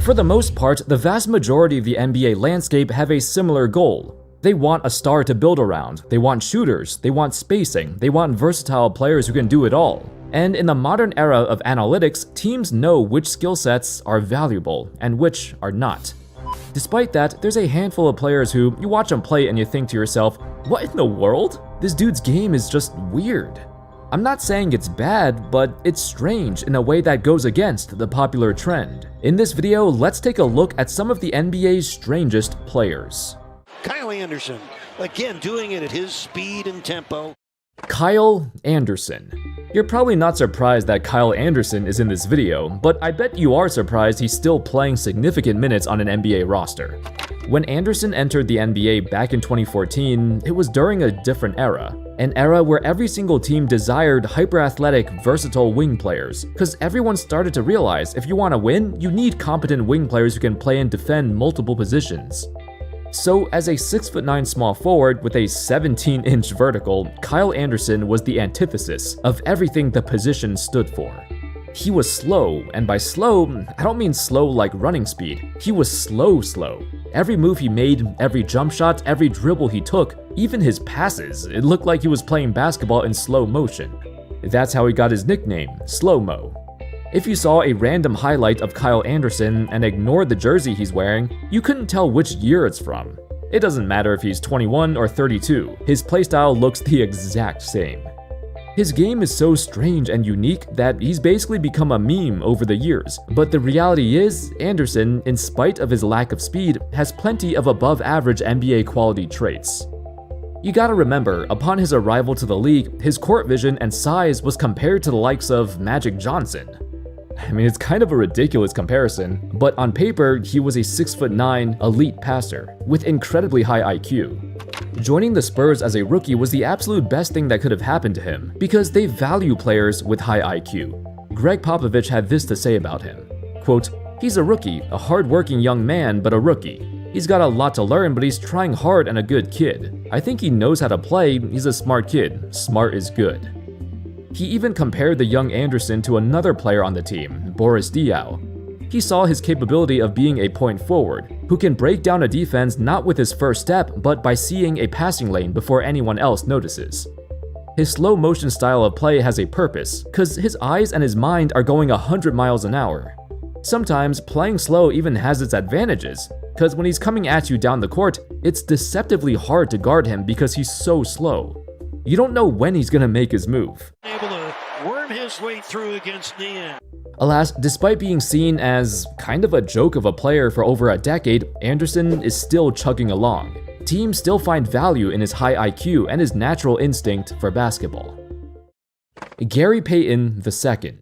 For the most part, the vast majority of the NBA landscape have a similar goal. They want a star to build around, they want shooters, they want spacing, they want versatile players who can do it all. And in the modern era of analytics, teams know which skill sets are valuable and which are not. Despite that, there's a handful of players who you watch them play and you think to yourself, what in the world? This dude's game is just weird. I'm not saying it's bad, but it's strange in a way that goes against the popular trend. In this video, let's take a look at some of the NBA's strangest players. Kyle Anderson, again doing it at his speed and tempo. Kyle Anderson. You're probably not surprised that Kyle Anderson is in this video, but I bet you are surprised he's still playing significant minutes on an NBA roster. When Anderson entered the NBA back in 2014, it was during a different era. An era where every single team desired hyper-athletic, versatile wing players, because everyone started to realize if you want to win, you need competent wing players who can play and defend multiple positions. So, as a 6'9" small forward with a 17-inch vertical, Kyle Anderson was the antithesis of everything the position stood for. He was slow, and by slow, I don't mean slow like running speed. He was slow. Every move he made, every jump shot, every dribble he took, even his passes, it looked like he was playing basketball in slow motion. That's how he got his nickname, Slow-Mo. If you saw a random highlight of Kyle Anderson and ignored the jersey he's wearing, you couldn't tell which year it's from. It doesn't matter if he's 21 or 32, his playstyle looks the exact same. His game is so strange and unique that he's basically become a meme over the years, but the reality is, Anderson, in spite of his lack of speed, has plenty of above-average NBA quality traits. You gotta remember, upon his arrival to the league, his court vision and size was compared to the likes of Magic Johnson. I mean, it's kind of a ridiculous comparison, but on paper, he was a 6'9" elite passer with incredibly high IQ. Joining the Spurs as a rookie was the absolute best thing that could have happened to him, because they value players with high IQ. Greg Popovich had this to say about him, quote, "He's a rookie, a hard-working young man, but a rookie. He's got a lot to learn, but he's trying hard and a good kid. I think he knows how to play, he's a smart kid. Smart is good." He even compared the young Anderson to another player on the team, Boris Diaw. He saw his capability of being a point forward, who can break down a defense not with his first step, but by seeing a passing lane before anyone else notices. His slow motion style of play has a purpose, cause his eyes and his mind are going 100 miles an hour. Sometimes playing slow even has its advantages, cause when he's coming at you down the court, it's deceptively hard to guard him because he's so slow. You don't know when he's gonna make his move. Able to worm his way through against Nia. Alas, despite being seen as kind of a joke of a player for over a decade, Anderson is still chugging along. Teams still find value in his high IQ and his natural instinct for basketball. Gary Payton II.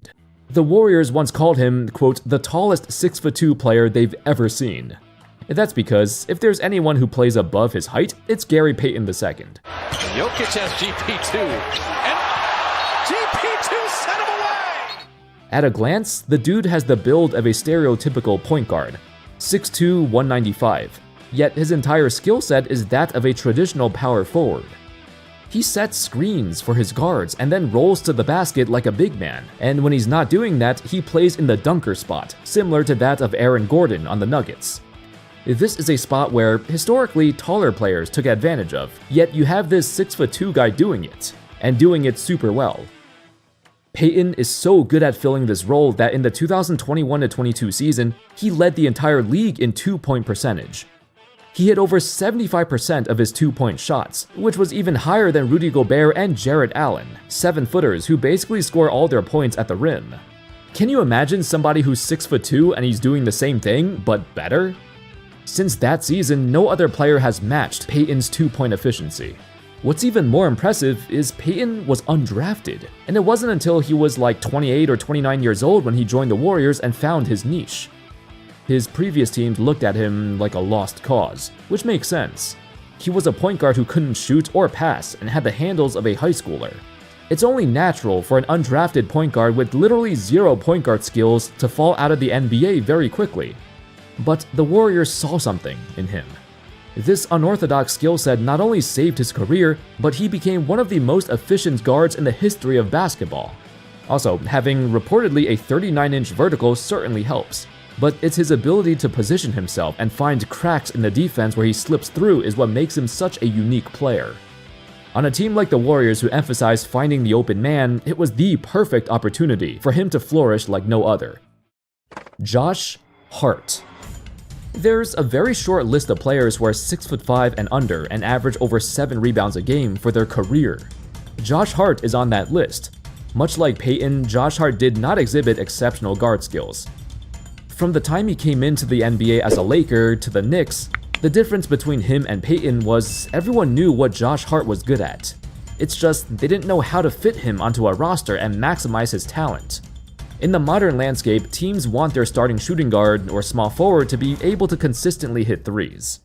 The Warriors once called him, quote, the tallest 6'2" player they've ever seen. That's because if there's anyone who plays above his height, it's Gary Payton II. Jokic has GP2, and GP2 sent him away! At a glance, the dude has the build of a stereotypical point guard, 6'2", 195, yet his entire skill set is that of a traditional power forward. He sets screens for his guards and then rolls to the basket like a big man, and when he's not doing that, he plays in the dunker spot, similar to that of Aaron Gordon on the Nuggets. This is a spot where, historically, taller players took advantage of, yet you have this 6'2" guy doing it, and doing it super well. Payton is so good at filling this role that in the 2021-22 season, he led the entire league in two-point percentage. He hit over 75% of his two-point shots, which was even higher than Rudy Gobert and Jarrett Allen, 7-footers who basically score all their points at the rim. Can you imagine somebody who's 6'2" and he's doing the same thing, but better? Since that season, no other player has matched Payton's two-point efficiency. What's even more impressive is Payton was undrafted, and it wasn't until he was like 28 or 29 years old when he joined the Warriors and found his niche. His previous teams looked at him like a lost cause, which makes sense. He was a point guard who couldn't shoot or pass and had the handles of a high schooler. It's only natural for an undrafted point guard with literally zero point guard skills to fall out of the NBA very quickly. But the Warriors saw something in him. This unorthodox skill set not only saved his career, but he became one of the most efficient guards in the history of basketball. Also, having reportedly a 39-inch vertical certainly helps. but it's his ability to position himself and find cracks in the defense where he slips through is what makes him such a unique player. On a team like the Warriors who emphasize finding the open man, it was the perfect opportunity for him to flourish like no other. Josh Hart. There's a very short list of players who are 6'5" and under and average over 7 rebounds a game for their career. Josh Hart is on that list. Much like Peyton, Josh Hart did not exhibit exceptional guard skills. From the time he came into the NBA as a Laker to the Knicks, the difference between him and Peyton was everyone knew what Josh Hart was good at. It's just they didn't know how to fit him onto a roster and maximize his talent. In the modern landscape, teams want their starting shooting guard or small forward to be able to consistently hit threes.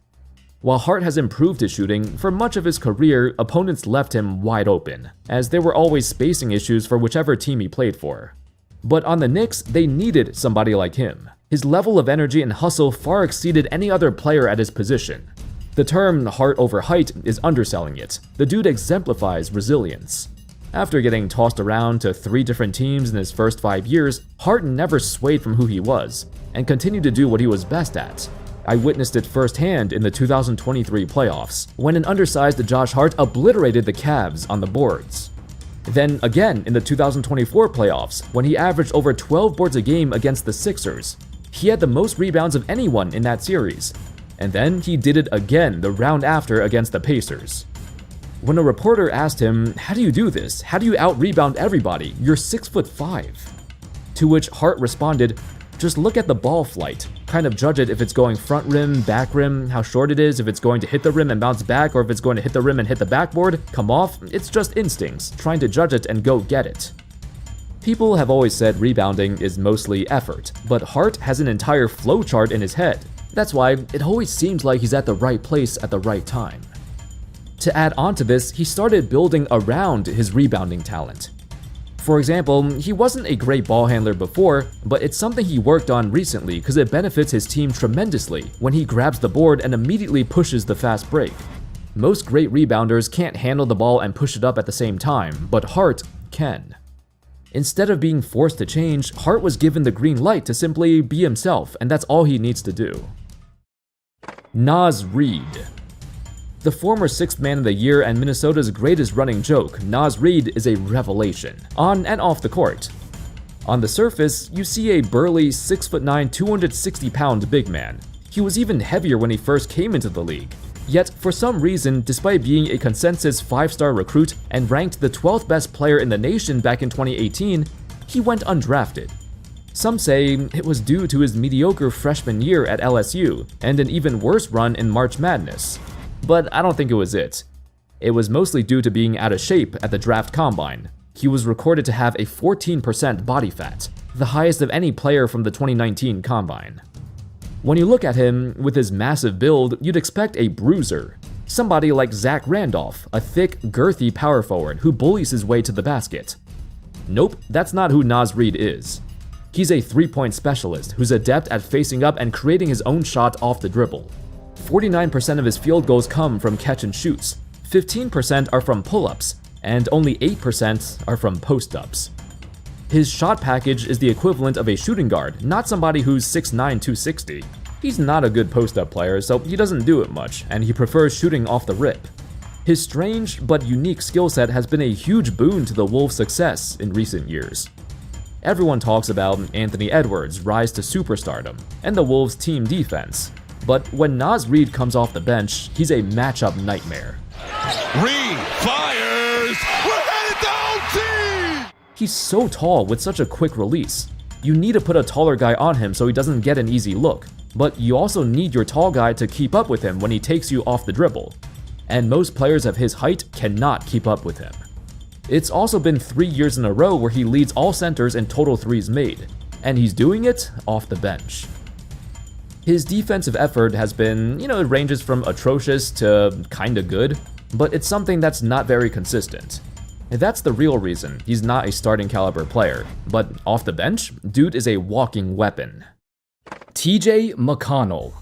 While Hart has improved his shooting, for much of his career, opponents left him wide open, as there were always spacing issues for whichever team he played for. But on the Knicks, they needed somebody like him. His level of energy and hustle far exceeded any other player at his position. The term heart over height is underselling it. The dude exemplifies resilience. After getting tossed around to 3 different teams in his first 5 years, Hart never swayed from who he was, and continued to do what he was best at. I witnessed it firsthand in the 2023 playoffs, when an undersized Josh Hart obliterated the Cavs on the boards. Then again in the 2024 playoffs, when he averaged over 12 boards a game against the Sixers. He had the most rebounds of anyone in that series. And then he did it again the round after against the Pacers. When a reporter asked him, "How do you do this? How do you out-rebound everybody? You're 6'5". To which Hart responded, "Just look at the ball flight. Kind of judge it if it's going front rim, back rim, how short it is, if it's going to hit the rim and bounce back, or if it's going to hit the rim and hit the backboard, come off. It's just instincts, trying to judge it and go get it." People have always said rebounding is mostly effort, but Hart has an entire flowchart in his head. That's why it always seems like he's at the right place at the right time. To add on to this, he started building around his rebounding talent. For example, he wasn't a great ball handler before, but it's something he worked on recently because it benefits his team tremendously when he grabs the board and immediately pushes the fast break. Most great rebounders can't handle the ball and push it up at the same time, but Hart can. Instead of being forced to change, Hart was given the green light to simply be himself, and that's all he needs to do. Naz Reid. The former 6th man of the year and Minnesota's greatest running joke, Naz Reid is a revelation, on and off the court. On the surface, you see a burly 6'9", 260-pound big man. He was even heavier when he first came into the league. Yet, for some reason, despite being a consensus 5-star recruit and ranked the 12th best player in the nation back in 2018, he went undrafted. Some say it was due to his mediocre freshman year at LSU and an even worse run in March Madness. But I don't think it was it. It was mostly due to being out of shape at the draft combine. He was recorded to have a 14% body fat, the highest of any player from the 2019 combine. When you look at him, with his massive build, you'd expect a bruiser. Somebody like Zach Randolph, a thick, girthy power forward who bullies his way to the basket. Nope, that's not who Naz Reid is. He's a three-point specialist who's adept at facing up and creating his own shot off the dribble. 49% of his field goals come from catch and shoots, 15% are from pull-ups, and only 8% are from post-ups. His shot package is the equivalent of a shooting guard, not somebody who's 6'9", 260. He's not a good post-up player, so he doesn't do it much, and he prefers shooting off the rip. His strange but unique skill set has been a huge boon to the Wolves' success in recent years. Everyone talks about Anthony Edwards' rise to superstardom and the Wolves' team defense. But when Naz Reid comes off the bench, he's a matchup nightmare. Reid fires! We're headed to OT! He's so tall with such a quick release. You need to put a taller guy on him so he doesn't get an easy look, but you also need your tall guy to keep up with him when he takes you off the dribble. And most players of his height cannot keep up with him. It's also been 3 years in a row where he leads all centers in total threes made, and he's doing it off the bench. His defensive effort has been, it ranges from atrocious to kinda good, but it's something that's not very consistent. That's the real reason he's not a starting caliber player, but off the bench, dude is a walking weapon. TJ McConnell.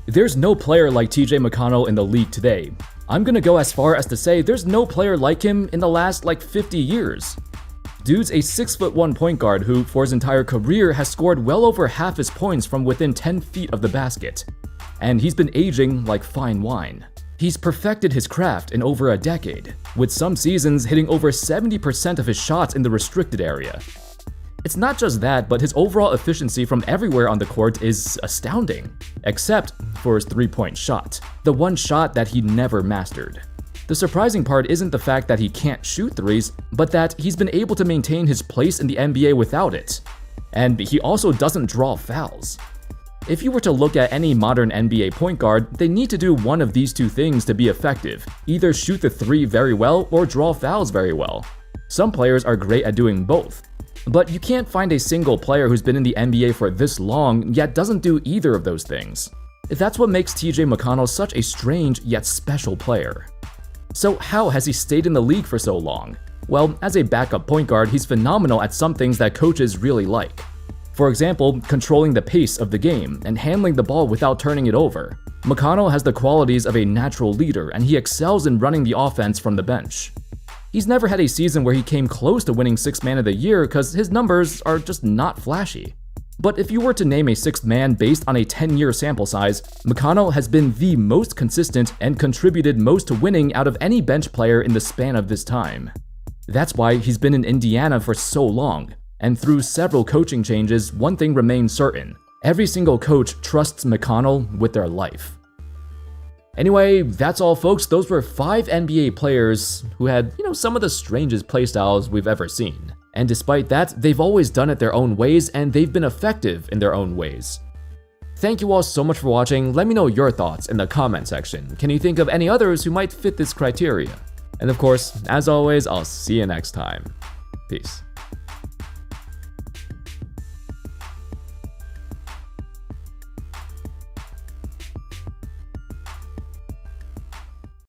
There's no player like TJ McConnell in the league today. I'm gonna go as far as to say there's no player like him in the last 50 years. Dude's a 6'1" point guard who, for his entire career, has scored well over half his points from within 10 feet of the basket. And he's been aging like fine wine. He's perfected his craft in over a decade, with some seasons hitting over 70% of his shots in the restricted area. It's not just that, but his overall efficiency from everywhere on the court is astounding, except for his three-point shot, the one shot that he never mastered. The surprising part isn't the fact that he can't shoot threes, but that he's been able to maintain his place in the NBA without it. And he also doesn't draw fouls. If you were to look at any modern NBA point guard, they need to do one of these two things to be effective: either shoot the three very well or draw fouls very well. Some players are great at doing both, but you can't find a single player who's been in the NBA for this long yet doesn't do either of those things. That's what makes TJ McConnell such a strange yet special player. So how has he stayed in the league for so long? Well, as a backup point guard, he's phenomenal at some things that coaches really like. For example, controlling the pace of the game and handling the ball without turning it over. McConnell has the qualities of a natural leader, and he excels in running the offense from the bench. He's never had a season where he came close to winning Sixth Man of the Year because his numbers are just not flashy. But if you were to name a sixth man based on a 10-year sample size, McConnell has been the most consistent and contributed most to winning out of any bench player in the span of this time. That's why he's been in Indiana for so long, and through several coaching changes, one thing remains certain: every single coach trusts McConnell with their life. Anyway, that's all folks. Those were 5 NBA players who had, some of the strangest playstyles we've ever seen. And despite that, they've always done it their own ways, and they've been effective in their own ways. Thank you all so much for watching. Let me know your thoughts in the comment section. Can you think of any others who might fit this criteria? And of course, as always, I'll see you next time. Peace.